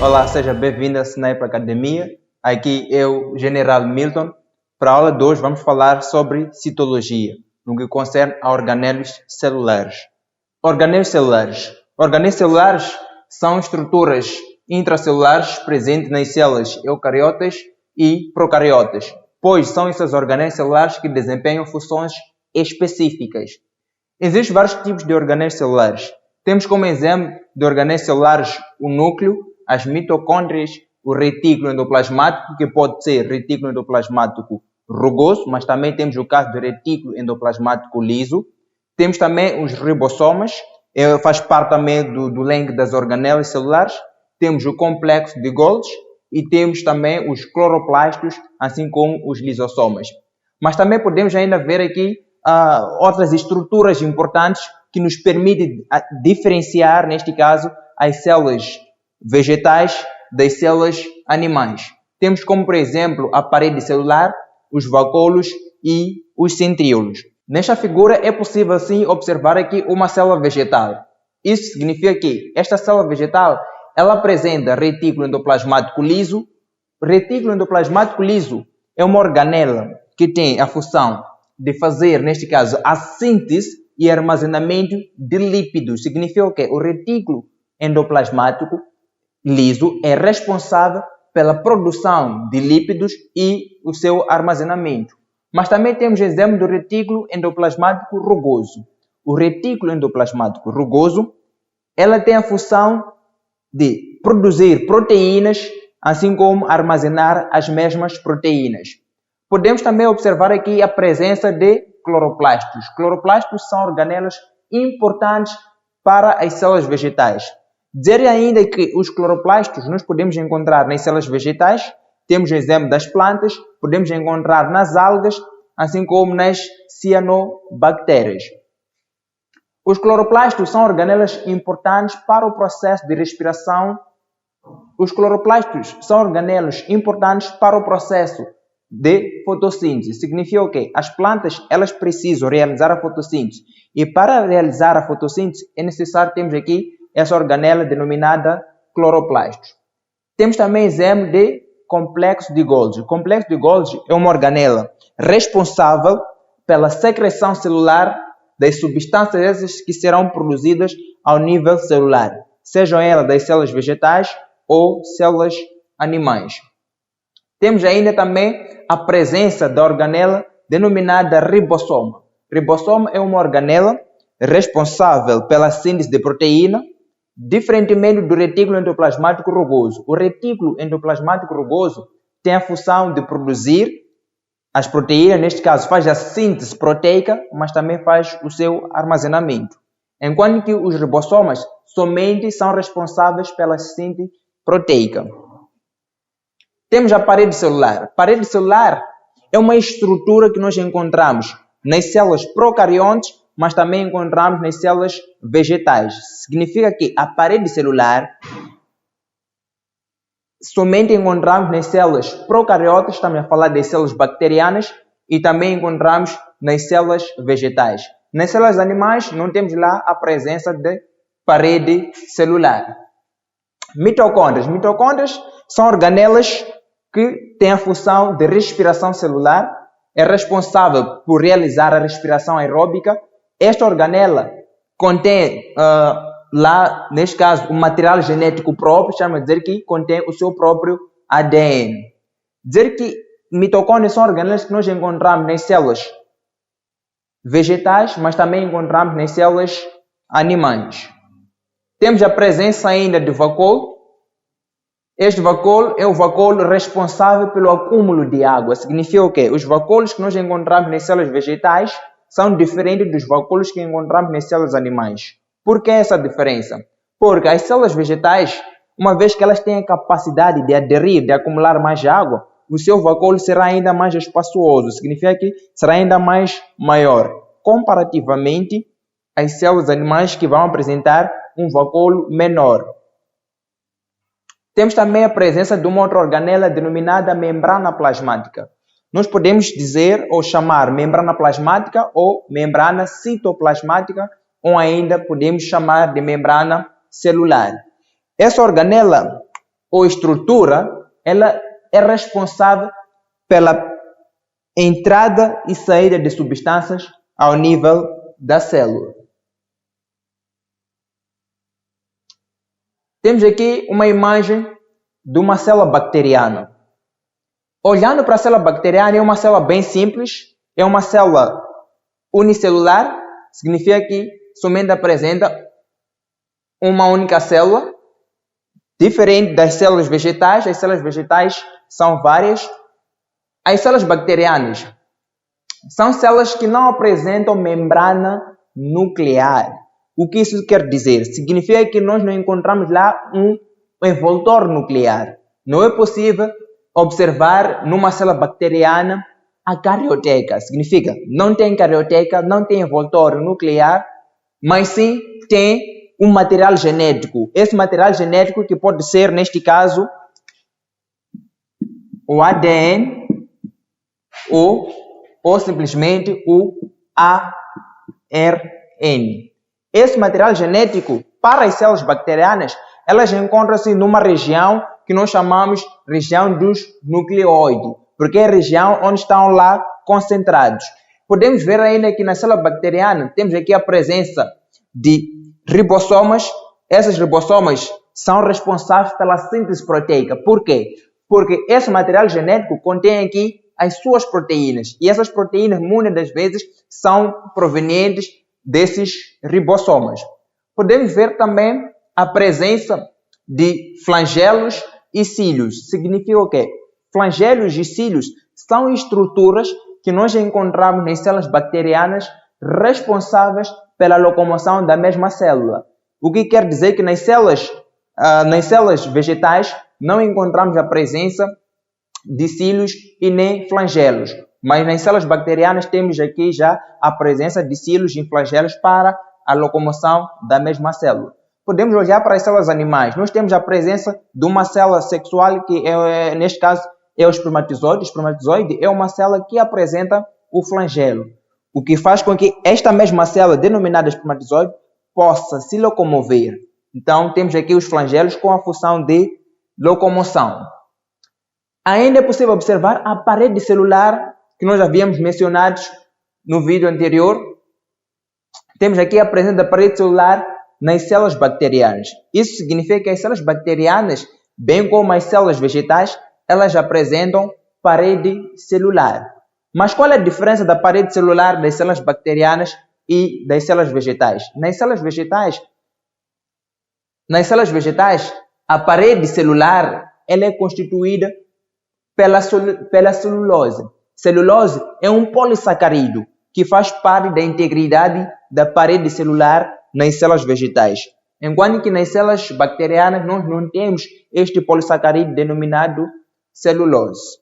Olá, seja bem-vindo à Sniper Academia. Aqui eu, General Milton. Para a aula de hoje vamos falar sobre citologia, no que concerne a organelos celulares. Organelos celulares. Organelos celulares são estruturas intracelulares presentes nas células eucariotas e procariotas, pois são esses organelos celulares que desempenham funções específicas. Existem vários tipos de organelos celulares. Temos como exemplo de organelos celulares o núcleo, as mitocôndrias, o retículo endoplasmático, que pode ser retículo endoplasmático rugoso, mas também temos o caso do retículo endoplasmático liso. Temos também os ribossomas, faz parte também do leque das organelas celulares. Temos o complexo de Golgi e temos também os cloroplastos, assim como os lisossomas. Mas também podemos ainda ver aqui outras estruturas importantes que nos permitem diferenciar, neste caso, as células vegetais das células animais. Temos como, por exemplo, a parede celular, os vacúolos e os centríolos. Nesta figura é possível, sim, observar aqui uma célula vegetal. Isso significa que esta célula vegetal ela apresenta retículo endoplasmático liso. Retículo endoplasmático liso é uma organela que tem a função de fazer, neste caso, a síntese e armazenamento de lípidos. Significa o quê? O retículo endoplasmático liso é responsável pela produção de lípidos e o seu armazenamento. Mas também temos exemplo do retículo endoplasmático rugoso. O retículo endoplasmático rugoso, ela tem a função de produzir proteínas, assim como armazenar as mesmas proteínas. Podemos também observar aqui a presença de cloroplastos. Cloroplastos são organelas importantes para as células vegetais. Dizer ainda que os cloroplastos nós podemos encontrar nas células vegetais, temos o exemplo das plantas, podemos encontrar nas algas, assim como nas cianobactérias. Os cloroplastos são organelas importantes para o processo de respiração. Os cloroplastos são organelas importantes para o processo de fotossíntese. Significa o quê? As plantas elas precisam realizar a fotossíntese. E para realizar a fotossíntese é necessário termos aqui essa organela denominada cloroplastos. Temos também exemplo de complexo de Golgi. O complexo de Golgi é uma organela responsável pela secreção celular das substâncias que serão produzidas ao nível celular, sejam elas das células vegetais ou células animais. Temos ainda também a presença da organela denominada ribossoma. Ribossoma é uma organela responsável pela síntese de proteína, diferentemente do retículo endoplasmático rugoso. O retículo endoplasmático rugoso tem a função de produzir as proteínas, neste caso faz a síntese proteica, mas também faz o seu armazenamento. Enquanto que os ribossomas somente são responsáveis pela síntese proteica. Temos a parede celular. A parede celular é uma estrutura que nós encontramos nas células procariontes, mas também encontramos nas células vegetais. Significa que a parede celular somente encontramos nas células procariotas, estamos a falar das células bacterianas, e também encontramos nas células vegetais. Nas células animais não temos lá a presença de parede celular. Mitocôndrias. Mitocôndrias são organelas que têm a função de respiração celular, é responsável por realizar a respiração aeróbica. Esta organela contém lá, neste caso, o material genético próprio, chama de dizer que contém o seu próprio ADN. Dizer que mitocôndrias são organelas que nós encontramos nas células vegetais, mas também encontramos nas células animais. Temos a presença ainda de vacúolo. Este vacúolo é o vacúolo responsável pelo acúmulo de água. Significa o quê? Os vacúolos que nós encontramos nas células vegetais são diferentes dos vacúolos que encontramos nas células animais. Por que essa diferença? Porque as células vegetais, uma vez que elas têm a capacidade de aderir, de acumular mais água, o seu vacúolo será ainda mais espaçoso. Significa que será ainda mais maior, comparativamente às células animais que vão apresentar um vacúolo menor. Temos também a presença de uma outra organela denominada membrana plasmática. Nós podemos dizer ou chamar membrana plasmática ou membrana citoplasmática, ou ainda podemos chamar de membrana celular. Essa organela ou estrutura, ela é responsável pela entrada e saída de substâncias ao nível da célula. Temos aqui uma imagem de uma célula bacteriana. Olhando para a célula bacteriana, é uma célula bem simples, é uma célula unicelular, significa que somente apresenta uma única célula, diferente das células vegetais. As células vegetais são várias. As células bacterianas são células que não apresentam membrana nuclear. O que isso quer dizer? Significa que nós não encontramos lá um envoltório nuclear. Não é possível observar numa célula bacteriana a carioteca. Significa não tem carioteca, não tem envoltório nuclear, mas sim tem um material genético. Esse material genético que pode ser, neste caso, o ADN ou simplesmente o ARN. Esse material genético, para as células bacterianas, elas encontram-se numa região que nós chamamos região dos nucleóides, porque é a região onde estão lá concentrados. Podemos ver ainda que na célula bacteriana temos aqui a presença de ribossomas. Essas ribossomas são responsáveis pela síntese proteica. Por quê? Porque esse material genético contém aqui as suas proteínas. E essas proteínas, muitas das vezes, são provenientes desses ribossomas. Podemos ver também a presença de flagelos e cílios. Significa o quê? Flagelos e cílios são estruturas que nós encontramos nas células bacterianas responsáveis pela locomoção da mesma célula. O que quer dizer que nas células vegetais não encontramos a presença de cílios e nem flagelos. Mas nas células bacterianas temos aqui já a presença de cílios e flagelos para a locomoção da mesma célula. Podemos olhar para as células animais. Nós temos a presença de uma célula sexual que, neste caso, é o espermatozoide. O espermatozoide é uma célula que apresenta o flagelo, o que faz com que esta mesma célula, denominada espermatozoide, possa se locomover. Então, temos aqui os flagelos com a função de locomoção. Ainda é possível observar a parede celular que nós havíamos mencionado no vídeo anterior. Temos aqui a presença da parede celular nas células bacterianas. Isso significa que as células bacterianas, bem como as células vegetais, elas apresentam parede celular. Mas qual é a diferença da parede celular das células bacterianas e das células vegetais? Nas células vegetais, a parede celular ela é constituída pela celulose. Celulose é um polissacarídeo que faz parte da integridade da parede celular nas células vegetais. Enquanto que nas células bacterianas nós não temos este polissacarídeo denominado celulose.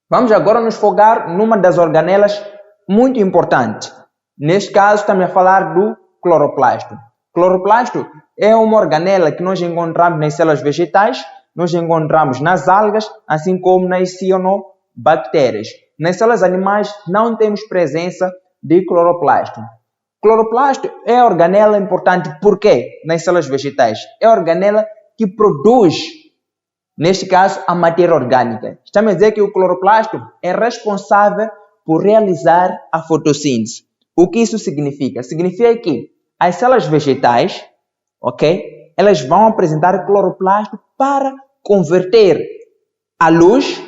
Vamos agora nos focar numa das organelas muito importante. Neste caso, estamos a falar do cloroplasto. Cloroplasto é uma organela que nós encontramos nas células vegetais, nós encontramos nas algas, assim como nas cianobactérias. Nas células animais não temos presença de cloroplasto. Cloroplasto é a organela importante porque nas células vegetais é a organela que produz, neste caso, a matéria orgânica. Estamos a dizer que o cloroplasto é responsável por realizar a fotossíntese. O que isso significa? Significa que as células vegetais, elas vão apresentar cloroplasto para converter a luz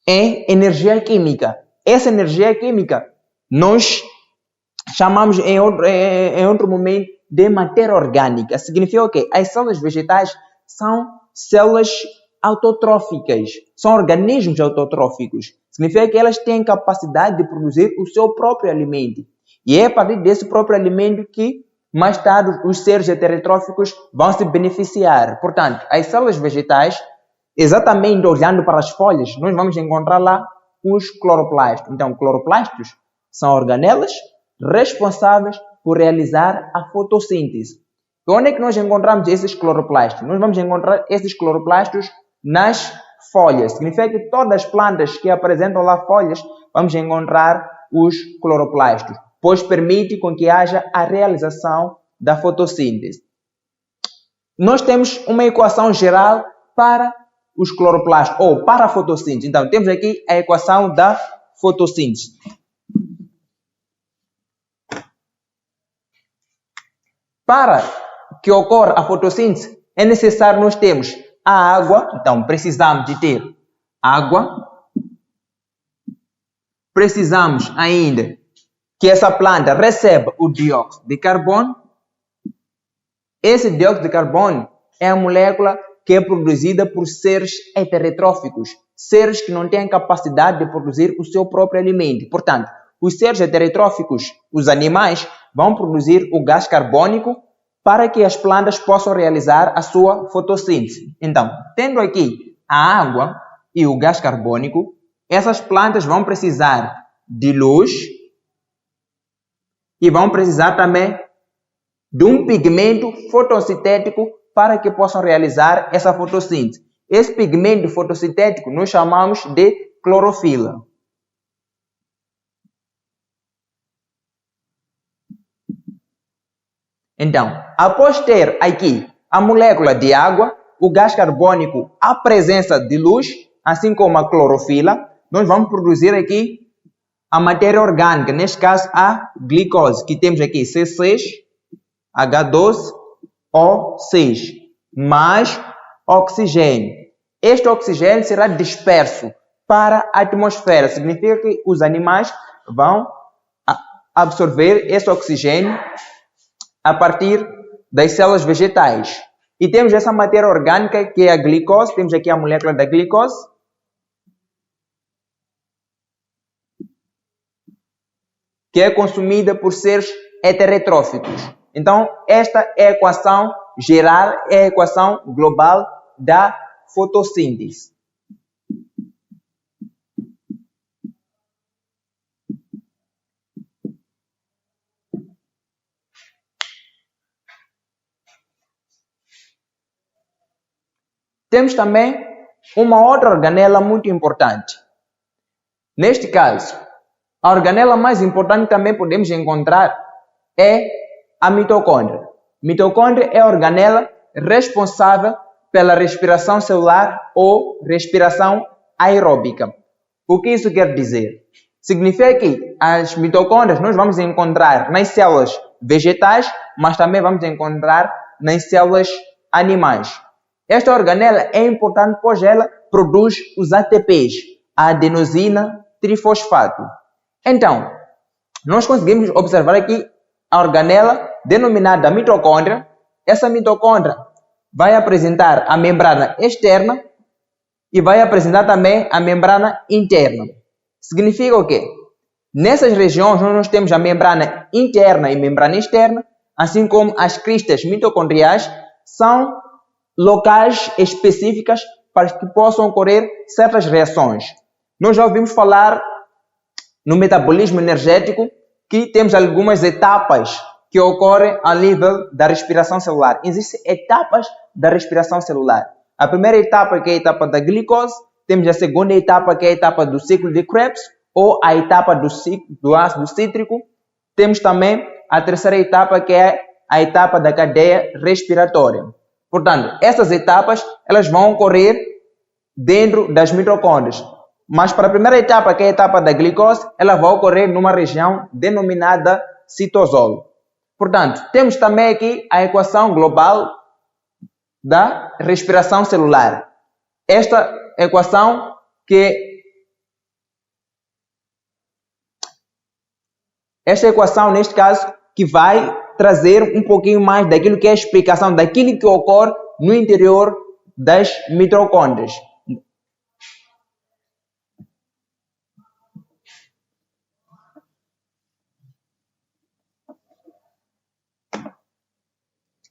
em energia química. Essa energia química nós chamamos em outro momento de matéria orgânica. Significa o quê? As células vegetais são células autotróficas, são organismos autotróficos. Significa que elas têm capacidade de produzir o seu próprio alimento. E é a partir desse próprio alimento que, mais tarde, os seres heterotróficos vão se beneficiar. Portanto, as células vegetais, exatamente olhando para as folhas, nós vamos encontrar lá os cloroplastos. Então, cloroplastos são organelas responsáveis por realizar a fotossíntese. E onde é que nós encontramos esses cloroplastos? Nós vamos encontrar esses cloroplastos nas folhas. Significa que todas as plantas que apresentam lá folhas, vamos encontrar os cloroplastos, pois permite com que haja a realização da fotossíntese. nós temos uma equação geral para os cloroplastos, ou para a fotossíntese. Então, temos aqui a equação da fotossíntese. Para que ocorra a fotossíntese, é necessário nós termos a água. Então, precisamos de ter água. Precisamos ainda que essa planta receba o dióxido de carbono. Esse dióxido de carbono é a molécula que é produzida por seres heterotróficos, seres que não têm capacidade de produzir o seu próprio alimento. Portanto, os seres heterotróficos, os animais, vão produzir o gás carbônico para que as plantas possam realizar a sua fotossíntese. Então, tendo aqui a água e o gás carbônico, essas plantas vão precisar de luz e vão precisar também de um pigmento fotossintético para que possam realizar essa fotossíntese. Esse pigmento fotossintético nós chamamos de clorofila. Então, após ter aqui a molécula de água, o gás carbônico, a presença de luz, assim como a clorofila, nós vamos produzir aqui a matéria orgânica, neste caso a glicose, que temos aqui C6H12O6, mais oxigênio. Este oxigênio será disperso para a atmosfera, significa que os animais vão absorver esse oxigênio a partir das células vegetais. E temos essa matéria orgânica que é a glicose, temos aqui a molécula da glicose, que é consumida por seres heterotróficos. Então, esta é a equação geral, é a equação global da fotossíntese. Temos também uma outra organela muito importante. Neste caso, a organela mais importante que também podemos encontrar é a mitocôndria. Mitocôndria é a organela responsável pela respiração celular ou respiração aeróbica. O que isso quer dizer? Significa que as mitocôndrias nós vamos encontrar nas células vegetais, mas também vamos encontrar nas células animais. Esta organela é importante pois ela produz os ATPs, a adenosina trifosfato. Então, nós conseguimos observar aqui a organela denominada mitocôndria. Essa mitocôndria vai apresentar a membrana externa e vai apresentar também a membrana interna. Significa o quê? Nessas regiões nós temos a membrana interna e membrana externa, assim como as cristas mitocondriais são locais específicas para que possam ocorrer certas reações. Nós já ouvimos falar no metabolismo energético que temos algumas etapas que ocorrem a nível da respiração celular. Existem etapas da respiração celular. A primeira etapa, que é a etapa da glicose, temos a segunda etapa, que é a etapa do ciclo de Krebs, ou a etapa do ácido cítrico. Temos também a terceira etapa, que é a etapa da cadeia respiratória. Portanto, essas etapas elas vão ocorrer dentro das mitocôndrias. Mas para a primeira etapa, que é a etapa da glicose, ela vai ocorrer numa região denominada citosol. Portanto, temos também aqui a equação global da respiração celular. Esta equação neste caso, que vai trazer um pouquinho mais daquilo que é a explicação daquilo que ocorre no interior das mitocôndrias.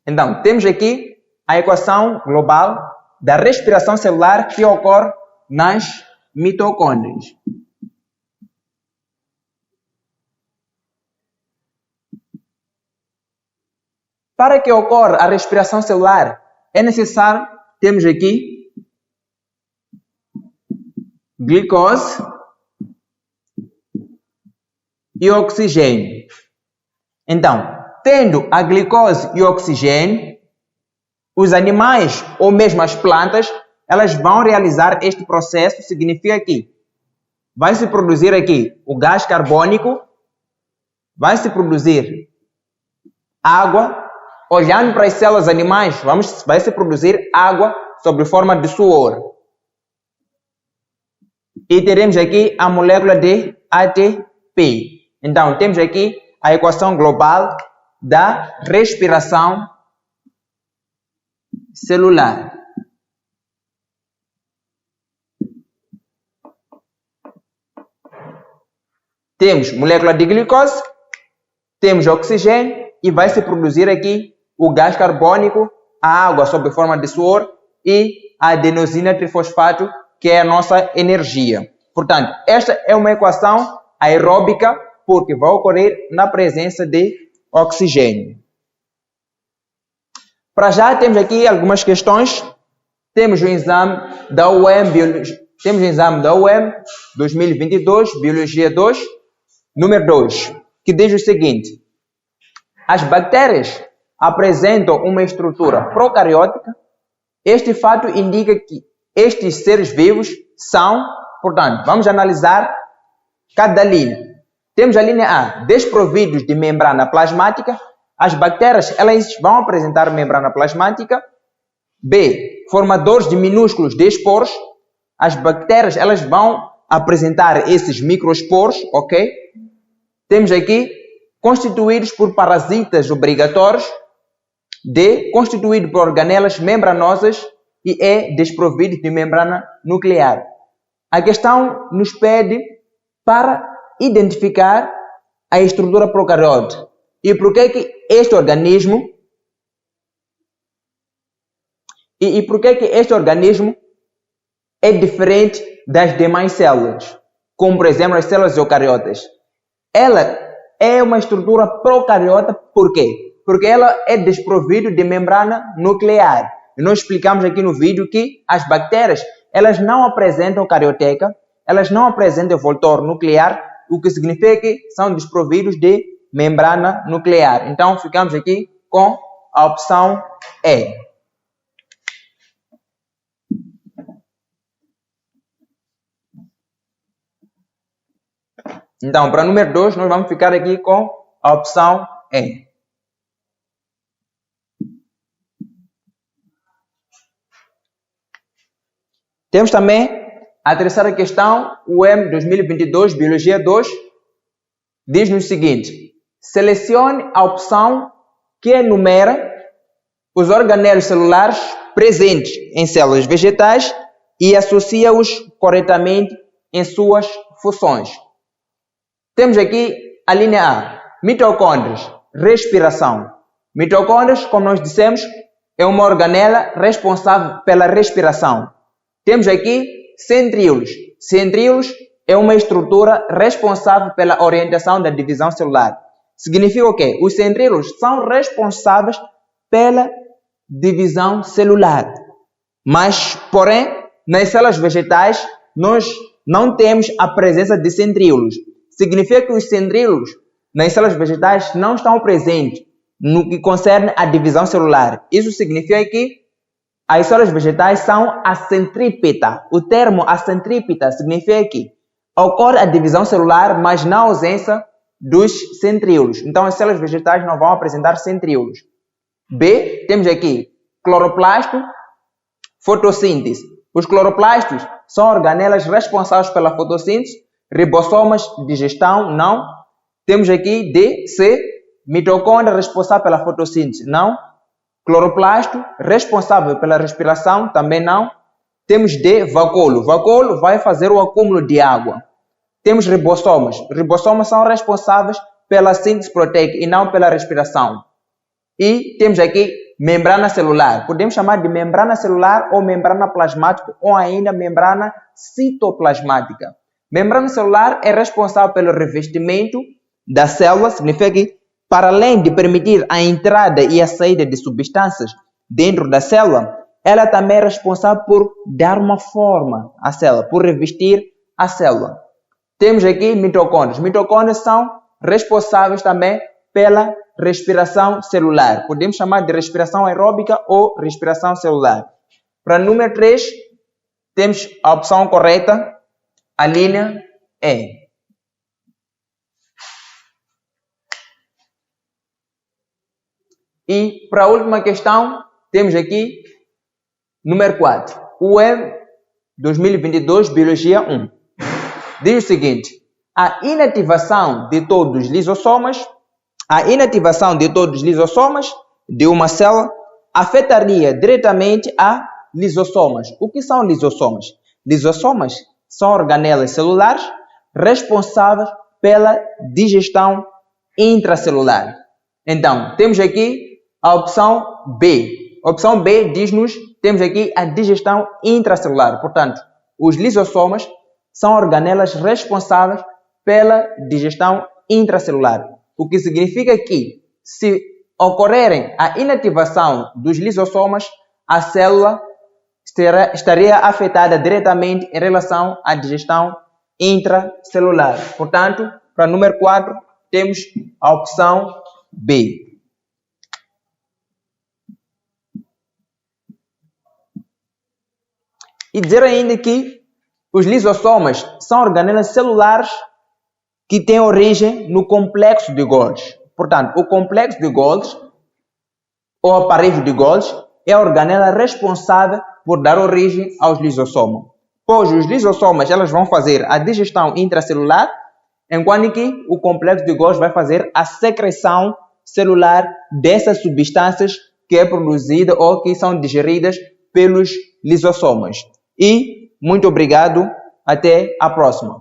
Então, temos aqui a equação global da respiração celular que ocorre nas mitocôndrias. Para que ocorra a respiração celular, é necessário termos aqui glicose e oxigênio. Então, tendo a glicose e o oxigênio, os animais ou mesmo as plantas, elas vão realizar este processo, significa que vai se produzir aqui o gás carbônico, vai se produzir água. Olhando para as células animais, vai se produzir água sob forma de suor. E teremos aqui a molécula de ATP. Então, temos aqui a equação global da respiração celular. Temos molécula de glicose, temos oxigênio e vai se produzir aqui o gás carbônico, a água sob forma de suor e a adenosina trifosfato, que é a nossa energia. Portanto, esta é uma equação aeróbica porque vai ocorrer na presença de oxigênio. Para já temos aqui algumas questões. Temos o exame da UEM, temos o exame da UEM 2022, Biologia 2, número 2, que diz o seguinte: as bactérias apresentam uma estrutura procariótica. Este fato indica que estes seres vivos são, portanto, vamos analisar cada linha. Temos a linha A, desprovidos de membrana plasmática. As bactérias, elas vão apresentar membrana plasmática. B, formadores de minúsculos de esporos. As bactérias, elas vão apresentar esses microesporos, ok? Temos aqui constituídos por parasitas obrigatórios. D, constituído por organelas membranosas. E E, desprovido de membrana nuclear. A questão nos pede para identificar a estrutura procariota. E por que este organismo é diferente das demais células, como por exemplo as células eucariotas. Ela é uma estrutura procariota, por quê? Porque ela é desprovida de membrana nuclear. E nós explicamos aqui no vídeo que as bactérias, elas não apresentam carioteca, elas não apresentam envoltório nuclear, o que significa que são desprovidos de membrana nuclear. Então, ficamos aqui com a opção E. Então, para o número 2, nós vamos ficar aqui com a opção E. Temos também a terceira questão, o UEM 2022, Biologia 2, diz-nos o seguinte: selecione a opção que enumera os organelos celulares presentes em células vegetais e associa-os corretamente em suas funções. Temos aqui a linha A, mitocôndrias, respiração. Mitocôndrias, como nós dissemos, é uma organela responsável pela respiração. Temos aqui centríolos. Centríolos é uma estrutura responsável pela orientação da divisão celular. Significa o quê? Os centríolos são responsáveis pela divisão celular. Mas, porém, nas células vegetais, nós não temos a presença de centríolos. Significa que os centríolos nas células vegetais não estão presentes no que concerne a divisão celular. Isso significa que as células vegetais são acentrípetas. O termo acentrípeta significa que ocorre a divisão celular, mas na ausência dos centríolos. Então, as células vegetais não vão apresentar centríolos. B, temos aqui cloroplasto, fotossíntese. Os cloroplastos são organelas responsáveis pela fotossíntese. Ribossomas, digestão, não. Temos aqui D, C, mitocôndria responsável pela fotossíntese, não. Cloroplasto, responsável pela respiração, também não. Temos D, vacúolo. Vacúolo vai fazer o acúmulo de água. Temos ribossomas. Ribossomas são responsáveis pela síntese proteica e não pela respiração. E temos aqui membrana celular. Podemos chamar de membrana celular ou membrana plasmática ou ainda membrana citoplasmática. Membrana celular é responsável pelo revestimento da célula, significa que, para além de permitir a entrada e a saída de substâncias dentro da célula, ela também é responsável por dar uma forma à célula, por revestir a célula. Temos aqui mitocôndrias. Mitocôndrias são responsáveis também pela respiração celular. Podemos chamar de respiração aeróbica ou respiração celular. Para número 3, temos a opção correta, a linha E. E para a última questão, temos aqui número 4. UEM 2022, Biologia 1. Diz o seguinte: a inativação de todos os lisossomas de uma célula afetaria diretamente a lisossomas. O que são lisossomas? Lisossomas são organelas celulares responsáveis pela digestão intracelular. Então, temos aqui a opção B. A opção B diz-nos, temos aqui a digestão intracelular. Portanto, os lisossomas são organelas responsáveis pela digestão intracelular. O que significa que, se ocorrerem a inativação dos lisossomas, a célula estaria afetada diretamente em relação à digestão intracelular. Portanto, para número 4, temos a opção B. E dizer ainda que os lisossomas são organelas celulares que têm origem no complexo de Golgi. Portanto, o complexo de Golgi, ou aparelho de Golgi, é a organela responsável por dar origem aos lisossomas. Pois os lisossomas elas vão fazer a digestão intracelular, enquanto que o complexo de Golgi vai fazer a secreção celular dessas substâncias que é produzida ou que são digeridas pelos lisossomas. E muito obrigado, até a próxima.